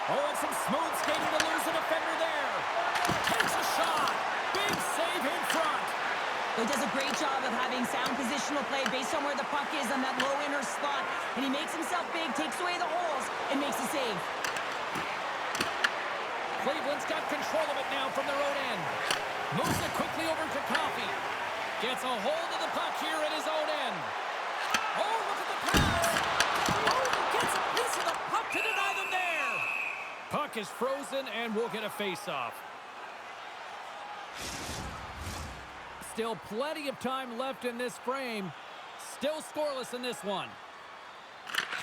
Oh, and some smooth skating to lose a defender there. Takes a shot. Big save in front. He does a great job of having sound positional play based on where the puck is on that low inner slot. And he makes himself big, takes away the holes, and makes a save. Cleveland's got control of it now from their own end. Moves it quickly over to Coffey. Gets a hold of the puck here at his own end. Oh, look at the pass. Oh, he gets a piece of the puck to deny them there. Puck is frozen, and we'll get a face-off. Still plenty of time left in this frame. Still scoreless in this one.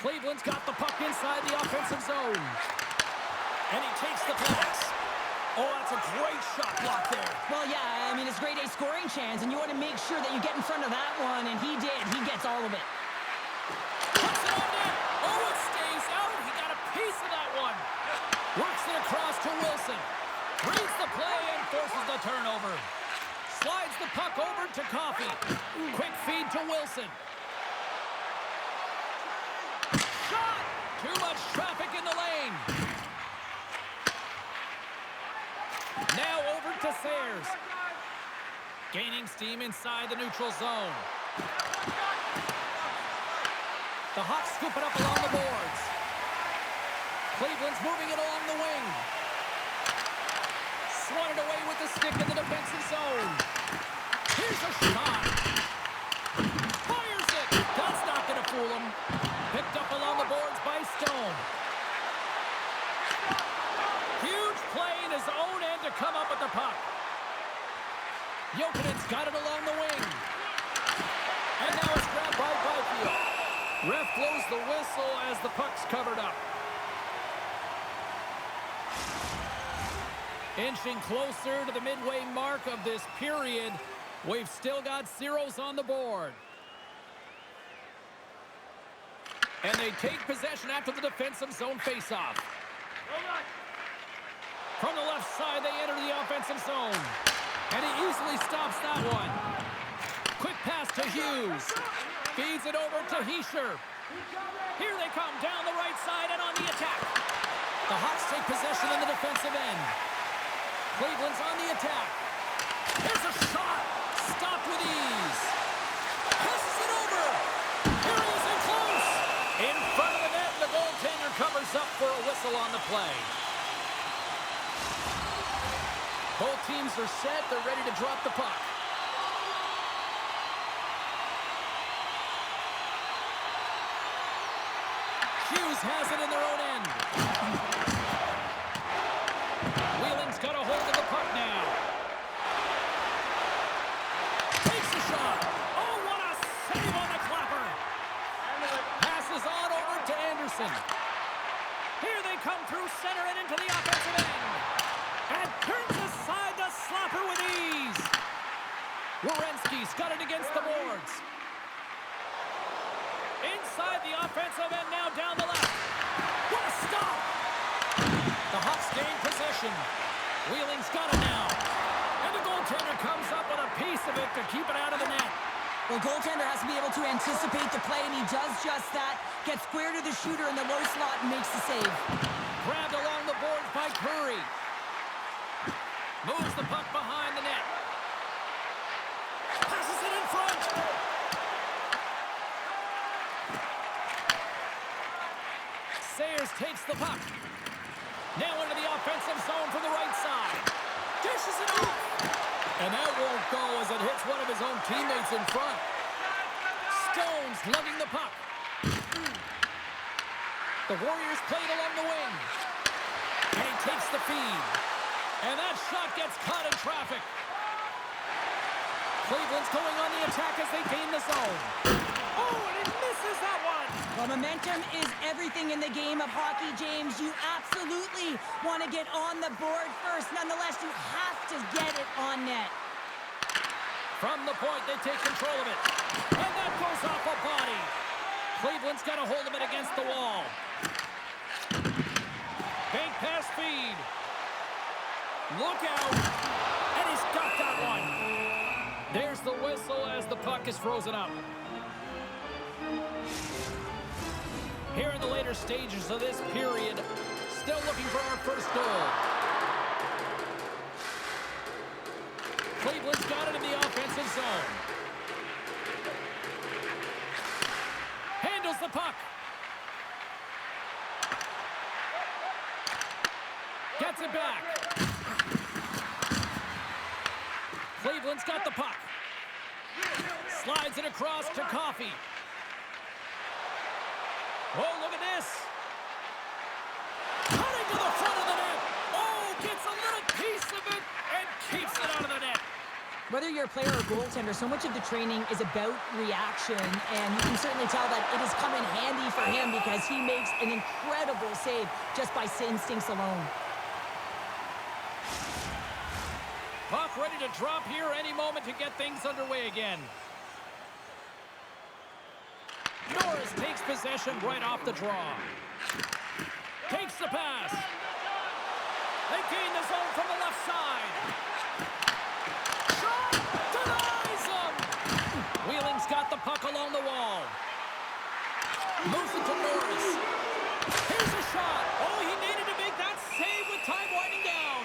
Cleveland's got the puck inside the offensive zone. And he takes the pass. Oh, that's a great shot block there. Well, yeah, I mean, it's grade A scoring chance, and you want to make sure that you get in front of that one, and he did. He gets all of it. Puts it on net. Oh, it stays out. He got a piece of that one. Works it across to Wilson. Reads the play and forces the turnover. Slides the puck over to Coffey. Quick feed to Wilson. Shot! Too much traffic in the lane. Now over to Sayers. Gaining steam inside the neutral zone. The Hawks scoop it up along the boards. Cleveland's moving it along the wing. Swatted away with the stick in the defensive zone. Here's a shot. Fires it. That's not going to fool him. Picked up along the boards by Stone. Huge play in his own end to come up with the puck. Jokinen's got it along the wing. And now it's grabbed by Byfield. Ref blows the whistle as the puck's covered up. Inching closer to the midway mark of this period. We've still got zeros on the board. And they take possession after the defensive zone faceoff. From the left side, they enter the offensive zone. And he easily stops that one. Quick pass to Hughes. Feeds it over to Hischier. Here they come down the right side and on the attack. The Hawks take possession in the defensive end. Cleveland's on the attack. Here's a shot. Stopped with ease. Passes it over. Here he is in close. In front of the net, the goaltender covers up for a whistle on the play. Both teams are set. They're ready to drop the puck. Hughes has it in their own end. Wheeling's got a hold of the puck now. Takes a shot. Oh, what a save on the clapper. Passes on over to Anderson. Here they come through center and into the offensive end. And turns aside the slapper with ease. Werenski's got it against the boards. Inside the offensive end now down the left. What a stop! The Hawks gain possession. Wheeling's got it now. And the goaltender comes up with a piece of it to keep it out of the net. Well, goaltender has to be able to anticipate the play, and he does just that. Gets square to the shooter in the low slot and makes the save. Grabbed along the boards by Curry. Moves the puck behind the net. Passes it in front. Sayers takes the puck. Now into the offensive zone from the right side. Dishes it off. And that won't go as it hits one of his own teammates in front. Stone's lugging the puck. The Warriors played along the wing. And he takes the feed. And that shot gets caught in traffic. Cleveland's going on the attack as they gain the zone. Oh, and he misses that one. Well, momentum is everything in the game of hockey, James. You absolutely want to get on the board first. Nonetheless, you have to get it on net. From the point, they take control of it. And that goes off a body. Cleveland's got a hold of it against the wall. Bank pass feed. Look out. And he's got that one. There's the whistle as the puck is frozen up. Here in the later stages of this period, still looking for our first goal. Cleveland's got it in the offensive zone. Handles the puck. Gets it back. Cleveland's got the puck. Slides it across to Coffey. Oh, look at this. Cutting to the front of the net. Oh, gets a little piece of it and keeps it out of the net. Whether you're a player or goaltender, so much of the training is about reaction, and you can certainly tell that it has come in handy for him because he makes an incredible save just by instincts alone. Puck ready to drop here any moment to get things underway again. Norris takes possession right off the draw. Takes the pass. They gain the zone from the left side. Shot! Denies him! Wheeling's got the puck along the wall. Moves it to Norris. Here's a shot. Oh, he needed to make that save with time winding down.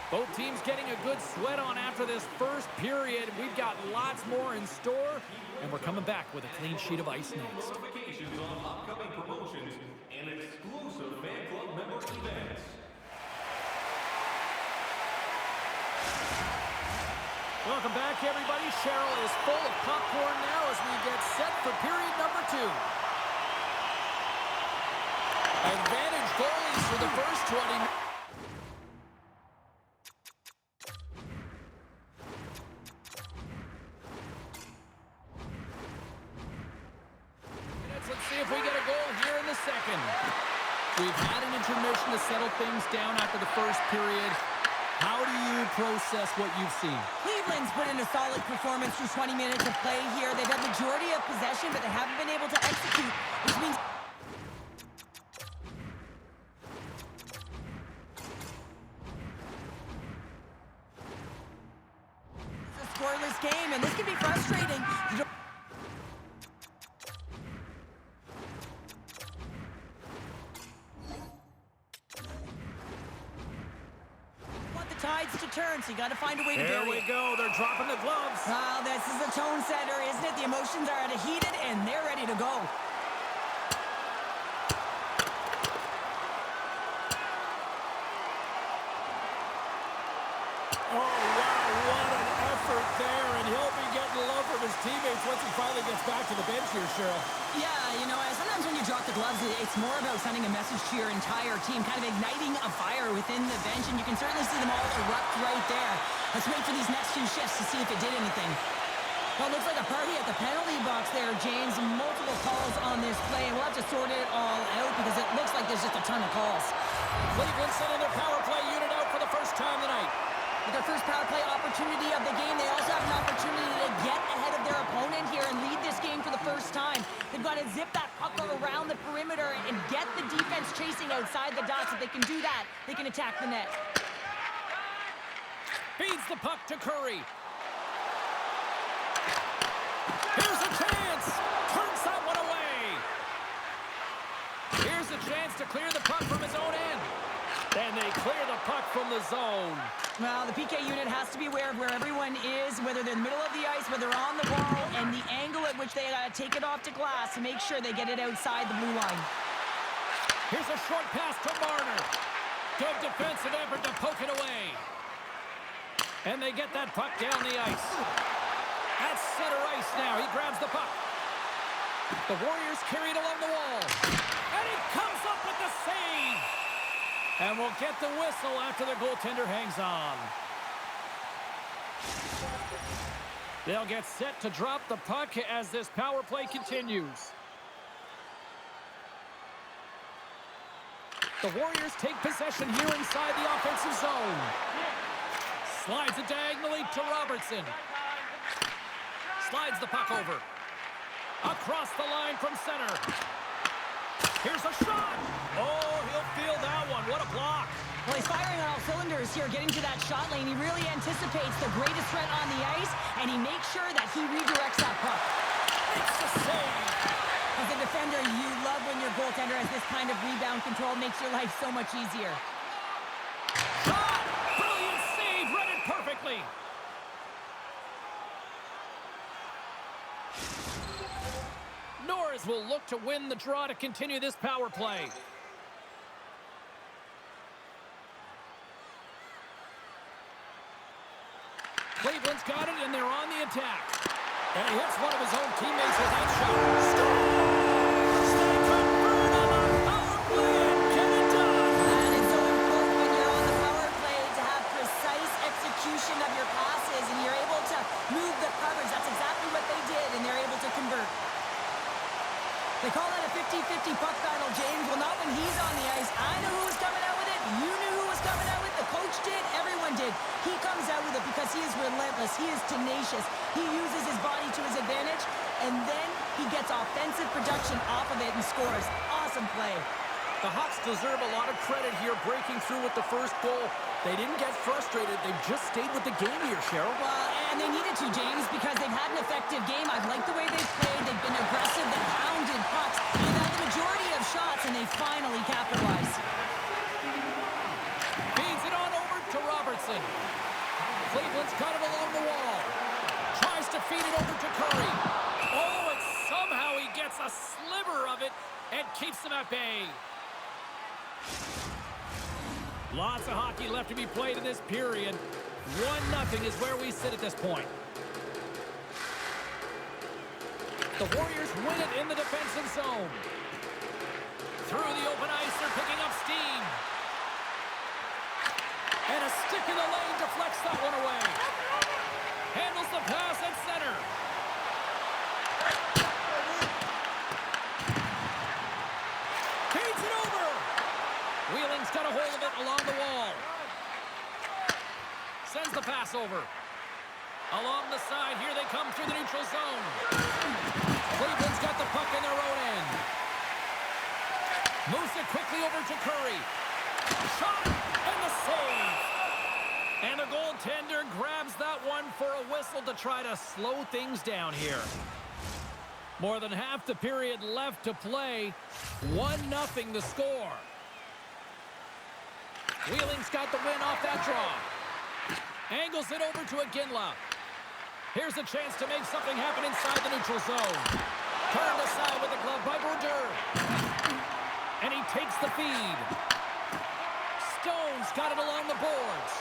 Both teams getting a good sweat on after this first period. We've got lots more in store, and we're coming back with a clean sheet of ice next. Notifications on upcoming promotions and exclusive fan club member events. Welcome back, everybody. Cheryl is full of popcorn now as we get set for period number 2. Advantage goalies for the first 20 minutes. Let's see if we get a goal here in the second. We've had an intermission to settle things down after the first period. How do you process what you've seen? Cleveland's put in a solid performance through 20 minutes of play here. They've had majority of possession, but they haven't been able to execute, which means it's a scoreless game, and this can be frustrating. Tides to turn, so you got to find a way to do it. There we go. They're dropping the gloves. Well, this is a tone setter, isn't it? The emotions are at a heated, and they're ready to go. Oh, wow. What an effort there, and he'll be getting love from his teammates once he finally gets back to the bench here, Cheryl. Yeah, you know, sometimes when you drop the gloves, it's more about sending a message to your entire team, kind of igniting a fire within the bench, and you can certainly see them all erupt right there. Let's wait for these next few shifts to see if it did anything. Well, it looks like a party at the penalty box there, James. Multiple calls on this play, and we'll have to sort it all out because it looks like there's just a ton of calls. Cleveland sending their power play unit out for the first time tonight. With their first power play opportunity of the game, they also have an opportunity to get ahead of their opponent here and lead this game for the first time. They've got to zip that puck around the perimeter and get the defense chasing outside the dots. If they can do that, they can attack the net. Feeds the puck to Curry. Here's a chance. Turns that one away. Here's a chance to clear the puck from his own end. And they clear the puck from the zone. Well, the PK unit has to be aware of where everyone is, whether they're in the middle of the ice, whether they're on the wall, and the angle at which they take it off to glass to make sure they get it outside the blue line. Here's a short pass to Marner. Good defensive effort to poke it away. And they get that puck down the ice. At center ice now. He grabs the puck. The Warriors carry it along the wall. And he comes up with the save. And we'll get the whistle after the goaltender hangs on. They'll get set to drop the puck as this power play continues. The Warriors take possession here inside the offensive zone. Slides it diagonally to Robertson. Slides the puck over. Across the line from center. Here's a shot. Oh, he'll feel that one. What a block. Well, he's firing on all cylinders here, getting to that shot lane. He really anticipates the greatest threat on the ice, and he makes sure that he redirects that puck. It's a save. As a defender, you love when your goaltender has this kind of rebound control. Makes your life so much easier. Shot. Brilliant save. Read it perfectly. Norris will look to win the draw to continue this power play. Cleveland's got it, and they're on the attack. And he hits one of his own teammates with that shot. Stay convert on the power play and get it done. And it's so important when you're on the power play to have precise execution of your passes, and you're able to move the coverage. That's exactly what they did, and they're able to convert. They call that a 50-50 puck battle, James. Well, not when he's on the ice. I know who was coming out with it. You knew who was coming out with it. The coach did. Everyone did. He comes out with it because he is relentless. He is tenacious. He uses his body to his advantage, and then he gets offensive production off of it and scores. Awesome play. The Hawks deserve a lot of credit here breaking through with the first goal. They didn't get frustrated. They just stayed with the game here, Cheryl. Well, and they needed to, James, because they've had an effective game. I've liked the way they've played. They've been aggressive. They've hounded pucks. They've had the majority of shots, and they finally capitalized. Feeds it on over to Robertson. Cleveland's got it along the wall. Tries to feed it over to Curry. Oh, and somehow he gets a sliver of it and keeps them at bay. Lots of hockey left to be played in this period. 1-0 is where we sit at this point. The Warriors win it in the defensive zone. Through the open ice, they're picking up steam. And a stick in the lane deflects that one away. Handles the pass at center. Feeds it over. Wheeling's got a hold of it along the wall. Sends the pass over. Along the side, here they come through the neutral zone. Cleveland's got the puck in their own end. Moves it quickly over to Curry. Shot and the save. And the goaltender grabs that one for a whistle to try to slow things down here. More than half the period left to play. 1-0 the score. Wheeling's got the win off that draw. Angles it over to Iginla. Here's a chance to make something happen inside the neutral zone. Turned aside with a glove by Brodeur. And he takes the feed. Stone's got it along the boards.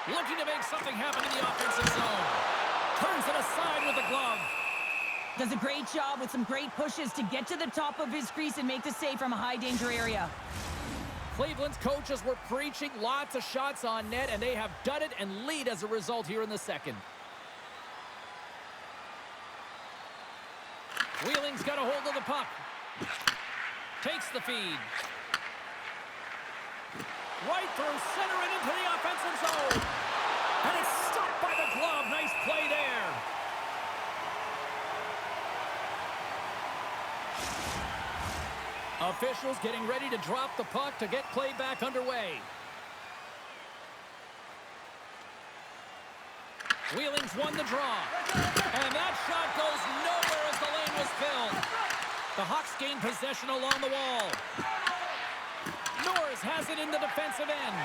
Looking to make something happen in the offensive zone. Turns it aside with the glove. Does a great job with some great pushes to get to the top of his crease and make the save from a high-danger area. Cleveland's coaches were preaching lots of shots on net, and they have done it and lead as a result here in the second. Wheeling's got a hold of the puck. Takes the feed. Right through center and into the offensive zone. And it's stopped by the glove. Nice play there. Officials getting ready to drop the puck to get play back underway. Wheeling's won the draw. And that shot goes nowhere as the lane was filled. The Hawks gain possession along the wall. Norris has it in the defensive end.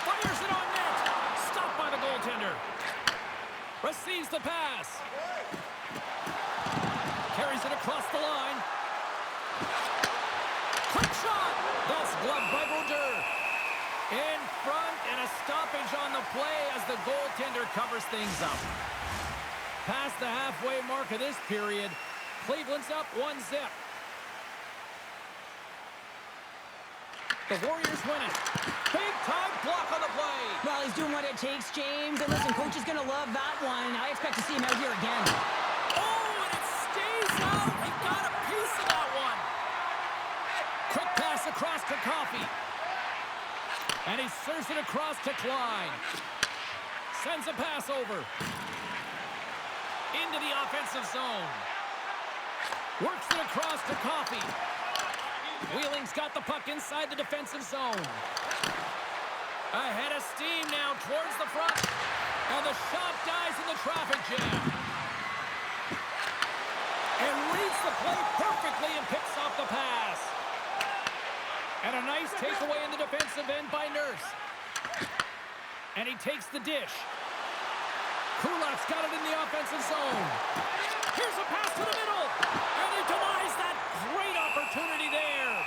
Fires it on net. Stopped by the goaltender. Receives the pass. Carries it across the line. Quick shot. That's gloved by Brodeur. In front, and a stoppage on the play as the goaltender covers things up. Past the halfway mark of this period, Cleveland's up 1-0. The Warriors win it. Big-time block on the play. Well, he's doing what it takes, James. And listen, coach is going to love that one. I expect to see him out here again. Oh, and it stays out. He got a piece of that one. Quick pass across to Coffey. And he serves it across to Klein. Sends a pass over. Into the offensive zone. Works it across to Coffee. Wheeling's got the puck inside the defensive zone. Ahead of steam now towards the front. And the shot dies in the traffic jam. And reads the play perfectly and picks off the pass. And a nice takeaway in the defensive end by Nurse. And he takes the dish. Kulak's got it in the offensive zone. Here's a pass to the middle. And he denies that great opportunity there.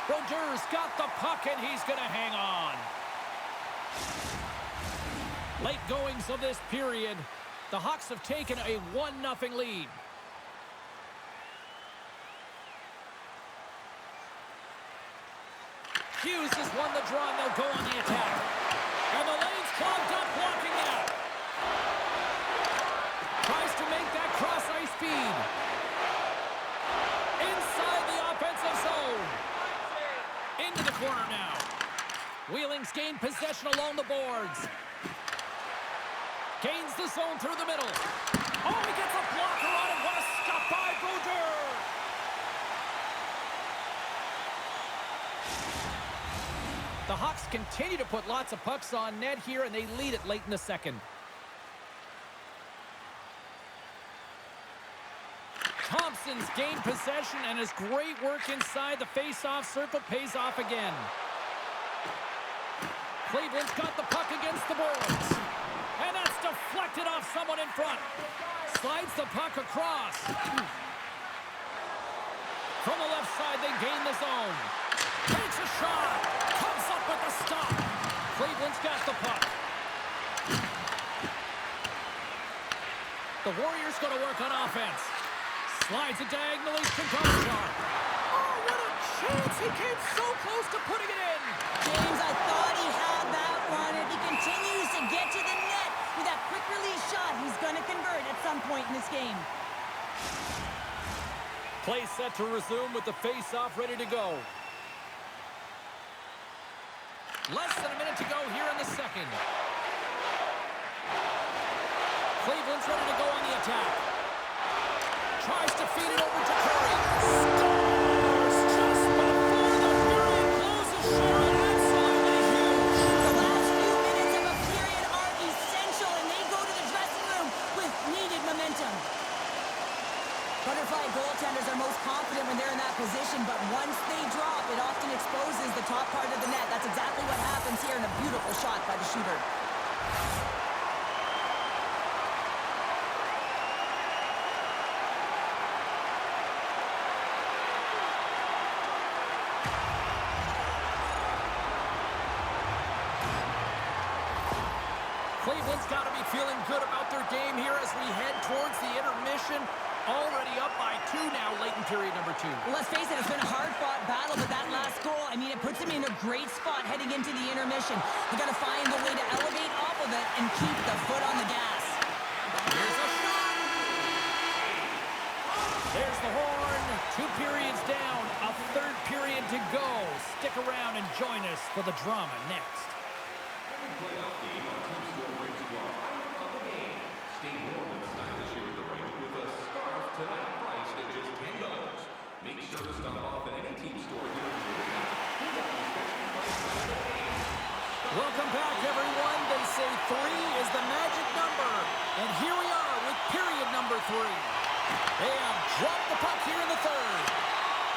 Brodeurs got the puck and he's going to hang on. Late goings of this period. The Hawks have taken a 1-0 lead. Hughes has won the draw and they'll go on the attack. And the lane's clogged up, blocking that. Tries to make that cross-ice feed. Inside the offensive zone. Into the corner now. Wheeling's gained possession along the boards. Gains the zone through the middle. Oh, he gets a blocker on it. What a stop by Brodeur. The Hawks continue to put lots of pucks on net here, and they lead it late in the second. Thompson's gained possession, and his great work inside the face-off circle pays off again. Cleveland's got the puck against the boards. And that's deflected off someone in front. Slides the puck across. From the left side, they gain the zone. Takes a shot. Comes up with the stop. Cleveland's got the puck. The Warriors going to work on offense. Slides it diagonally to Gonchar. Oh, what a chance. He came so close to putting it in. James, I thought he had that one. If he continues to get to the net with that quick release shot, he's going to convert at some point in this game. Play set to resume with the face-off ready to go. Less than a minute to go here in the second. Cleveland's ready to go on the attack. Tries to feed it over to Curry. Scores just before the period closes. Sherrill, absolutely huge. The last few minutes of a period are essential, and they go to the dressing room with needed momentum. Butterfly goaltenders are most confident when they're in that position, but once they drop, it often exposes the top part of the net. That's exactly what happens here in a beautiful shot by the shooter. Cleveland's got to be feeling good about their game here as we head towards the intermission. Already up by 2 now, late in period number 2. Well, let's face it, it's been a hard-fought battle, but that last goal, I mean, it puts them in a great spot heading into the intermission. They've got to find a way to elevate off of it and keep the foot on the gas. Here's a shot. There's the horn. 2 periods down, a 3rd period to go. Stick around and join us for the drama next. Playoff game on Team Stormhawks of the game. Stay warm and stylish here at the rink with a scarf tonight priced at just $10. Make sure to stop off at any team store here in Welcome back, everyone. They say 3 is the magic number. And here we are with period number 3. They have dropped the puck here in the 3rd.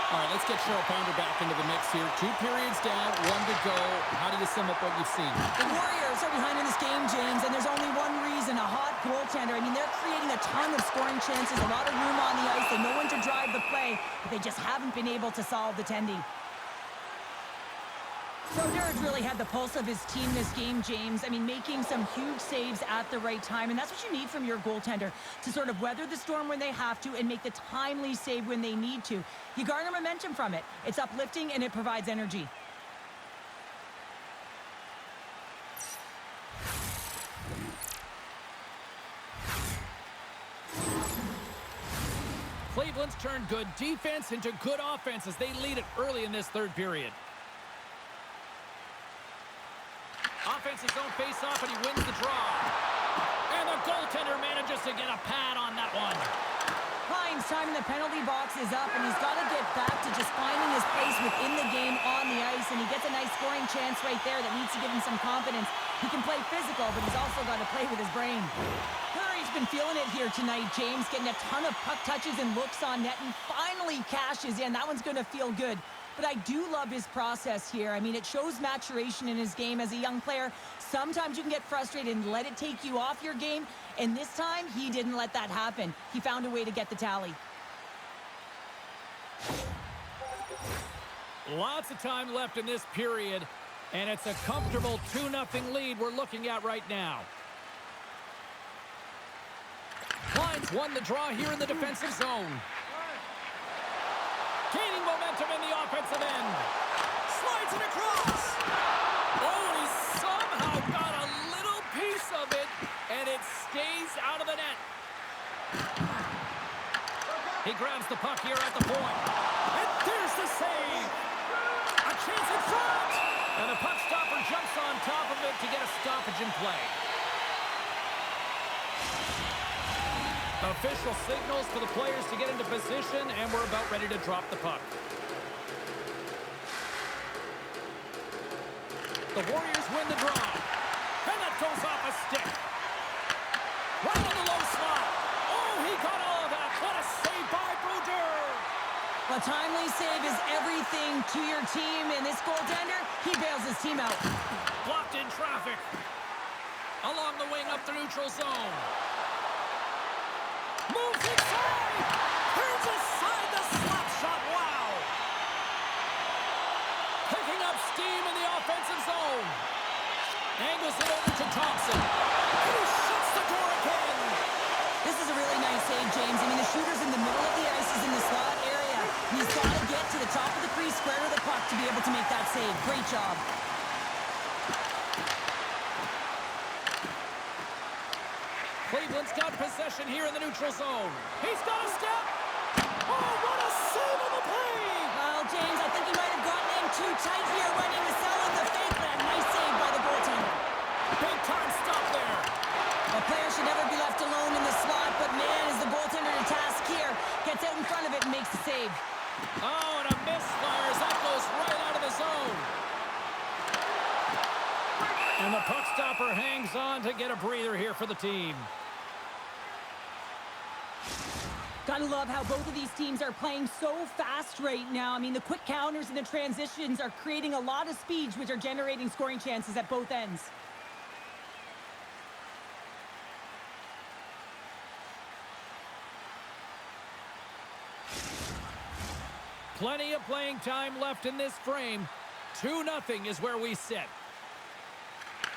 All right, let's get Cheryl Pounder back into the mix here. 2 periods down, 1 to go. How do you sum up what you've seen? The Warriors are behind in this game, James, and there's only one reason, a hot goaltender. I mean, they're creating a ton of scoring chances, a lot of room on the ice. They know when to drive the play, but they just haven't been able to solve the tendy. Brodeurs really had the pulse of his team this game, James. I mean, making some huge saves at the right time, and that's what you need from your goaltender, to sort of weather the storm when they have to and make the timely save when they need to. You garner momentum from it. It's uplifting, and it provides energy. Cleveland's turned good defense into good offense as they lead it early in this 3rd period. Offensive zone face-off, and he wins the draw. And the goaltender manages to get a pad on that one. Klein His time in the penalty box is up, and he's got to get back to just finding his place within the game on the ice, and he gets a nice scoring chance right there that needs to give him some confidence. He can play physical, but he's also got to play with his brain. Curry's been feeling it here tonight, James, getting a ton of puck touches and looks on net, and finally cashes in. That one's going to feel good. But I do love his process here. I mean, it shows maturation in his game as a young player. Sometimes you can get frustrated and let it take you off your game. And this time, he didn't let that happen. He found a way to get the tally. Lots of time left in this period. And it's a comfortable 2-0 lead we're looking at right now. Klein's won the draw here in the defensive zone. Gaining momentum in the offensive end. Slides it across. Oh, he somehow got a little piece of it, and it stays out of the net. He grabs the puck here at the point. And there's the save. A chance in front. And the puck stopper jumps on top of it to get a stoppage in play. Official signals for the players to get into position, and we're about ready to drop the puck. The Warriors win the draw. And that goes off a stick. Right on the low slot. Oh, he got all of that. What a save by Brodeur. A timely save is everything to your team, and this goaltender, he bails his team out. Blocked in traffic. Along the wing up the neutral zone. Moves inside! Turns aside the slap shot. Wow! Picking up steam in the offensive zone. Angles it over to Thompson. And he shuts the door again. This is a really nice save, James. I mean, the shooter's in the middle of the ice. He's in the slot area. He's got to get to the top of the crease, square to the puck to be able to make that save. Great job. Cleveland's got possession here in the neutral zone. He's got a step. Oh, what a save on the play! Well, James, I think he might have gotten in too tight here when he was selling the fake, but a nice save by the goaltender. Big time stop there. A player should never be left alone in the slot, but man, is the goaltender to task here. Gets out in front of it and makes the save. Oh, and a misfires. That goes right out of the zone. And the puck stopper hangs on to get a breather here for the team. Gotta love how both of these teams are playing so fast right now. I mean, the quick counters and the transitions are creating a lot of speeds, which are generating scoring chances at both ends. Plenty of playing time left in this frame. 2-0 is where we sit.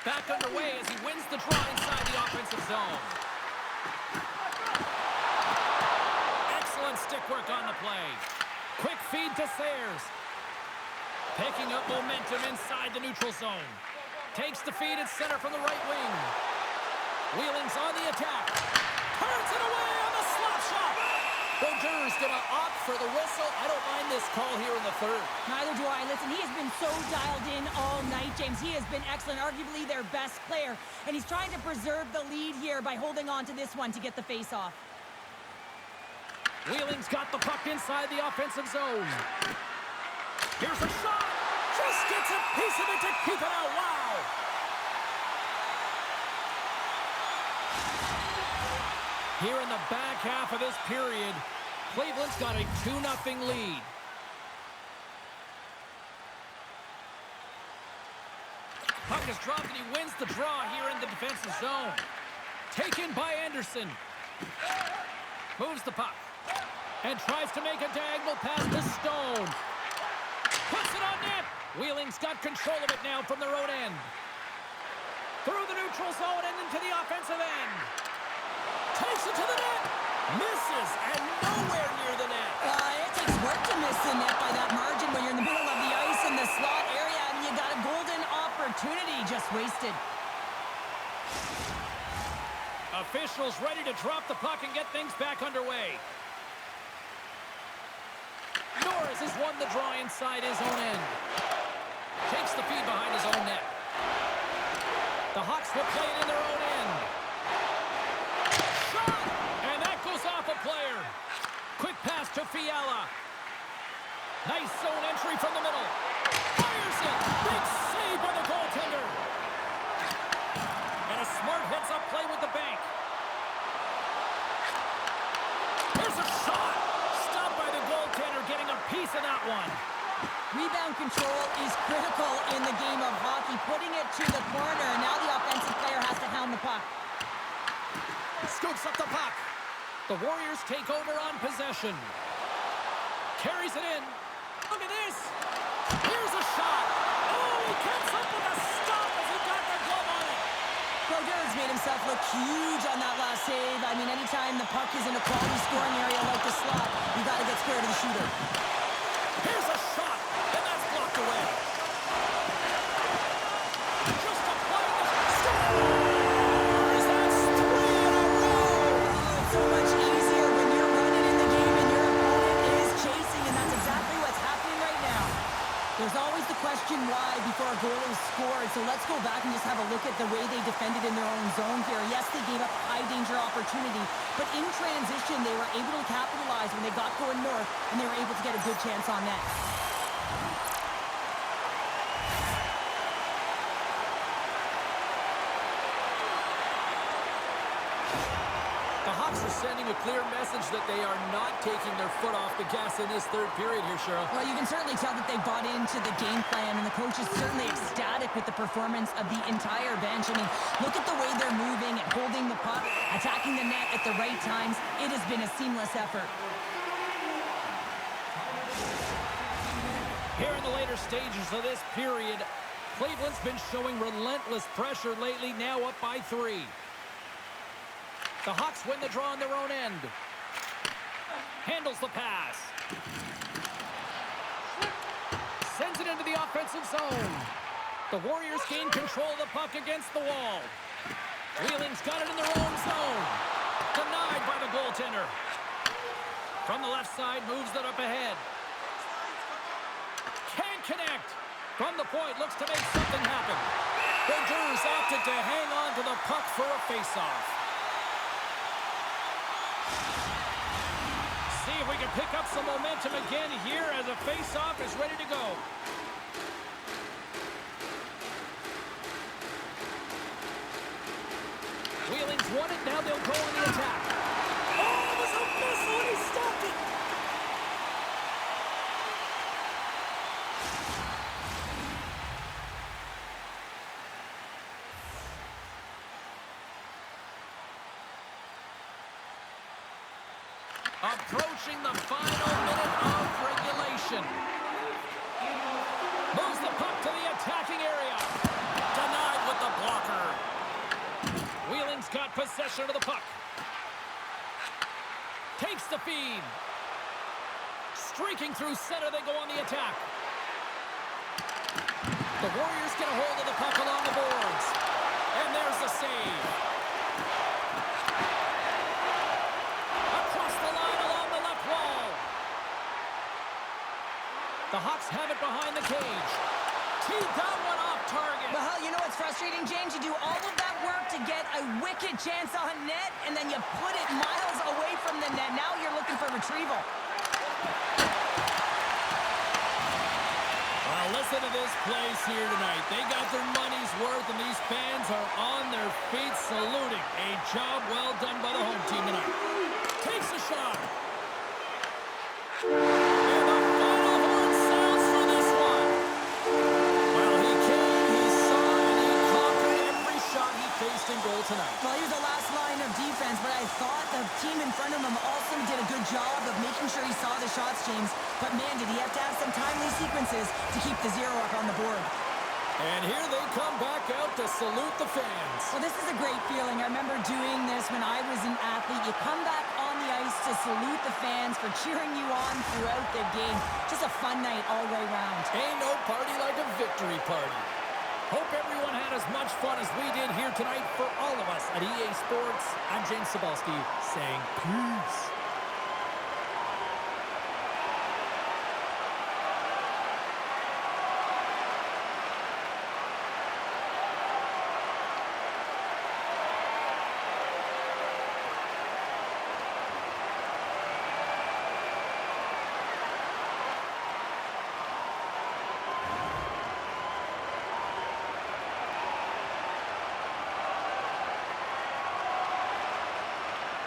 Back underway as he wins the draw inside the offensive zone. Excellent stick work on the play. Quick feed to Sayers. Picking up momentum inside the neutral zone. Takes the feed at center from the right wing. Wheeling's on the attack. Turns it away on the slap shot. Bokin's going to opt for the whistle. I don't mind this call here in the third. Neither do I. Listen, he has been so dialed in all night, James. He has been excellent, arguably their best player. And he's trying to preserve the lead here by holding on to this one to get the face-off. Wheeling's got the puck inside the offensive zone. Here's a shot. Just gets a piece of it to keep it out. Wow. Here in the back half of this period, Cleveland's got a 2-0 lead. Puck is dropped and he wins the draw here in the defensive zone. Taken by Anderson. Moves the puck. And tries to make a diagonal pass to Stone. Puts it on net. Wheeling's got control of it now from their own end. Through the neutral zone and into the offensive end. Takes it to the net. Misses and nowhere near the net. It takes work to miss the net by that margin when you're in the middle of the ice in the slot area and you got a golden opportunity just wasted. Officials ready to drop the puck and get things back underway. Norris has won the draw inside his own end. Takes the feed behind his own net. The Hawks will play it in their own end. Shot! And that goes off a player. Quick pass to Fiala. Nice zone entry from the middle. Fires it. Big save by the goaltender. And a smart heads-up play with the bank. Here's a shot. Stopped by the goaltender, getting a piece of that one. Rebound control is critical in the game of hockey. Putting it to the corner, and now the offensive player has to hound the puck. Scoops up the puck. The Warriors take over on possession. Carries it in. Look at this. Here's a shot. Oh, he comes up with a stop as he got the glove on it. Brodeurs made himself look huge on that last save. I mean, anytime the puck is in a quality scoring area like the slot, you got to get scared of the shooter. Here's a shot, and that's blocked away. Just applying the scores. That's 3 in a row. Oh, it's so much easier when you're running in the game and your opponent is chasing, and that's exactly what's happening right now. There's always the question why before a goal is scored, so let's go back and just have a look at the way they defended in their own zone here. Yes, they gave up a high-danger opportunity, but in transition, they were able to capitalize when they got going north, and they were able to get a good chance on net. The Hawks are sending a clear message that they are not taking their foot off the gas in this third period here, Cheryl. Well, you can certainly tell that they bought into the game plan, and the coach is certainly ecstatic with the performance of the entire bench. I mean, look at the way they're moving and holding the puck, attacking the net at the right times. It has been a seamless effort. Here in the later stages of this period, Cleveland's been showing relentless pressure lately, now up by 3. The Hawks win the draw on their own end. Handles the pass. Sends it into the offensive zone. The Warriors gain control of the puck against the wall. Wheeling's got it in their own zone. Denied by the goaltender. From the left side, moves it up ahead. Can't connect. From the point, looks to make something happen. Brodeurs opted to hang on to the puck for a face-off. See if we can pick up some momentum again here as a face-off is ready to go. Wheeling's won it, now they'll go on the attack. Oh, it was a missile and he stopped it. Approaching the final minute of regulation. Moves the puck to the attacking area. Denied with the blocker. Wheeling's got possession of the puck. Takes the feed. Streaking through center, they go on the attack. The Warriors get a hold of the puck along the boards. And there's the save. The Hawks have it behind the cage. Teed that one off target. Well, you know what's frustrating, James? You do all of that work to get a wicked chance on net, and then you put it miles away from the net. Now you're looking for retrieval. Well, listen to this place here tonight. They got their money's worth, and these fans are on their feet saluting. A job well done by the home team tonight. Takes a shot. Goal tonight. Well, he was the last line of defense, but I thought the team in front of him also did a good job of making sure he saw the shots, James. But man, did he have to have some timely sequences to keep the 0 up on the board. And here they come back out to salute the fans. Well, this is a great feeling. I remember doing this when I was an athlete. You come back on the ice to salute the fans for cheering you on throughout the game. Just a fun night all the way around. Ain't no party like a victory party. Hope everyone had as much fun as we did here tonight. For all of us at EA Sports, I'm James Cebulski saying peace.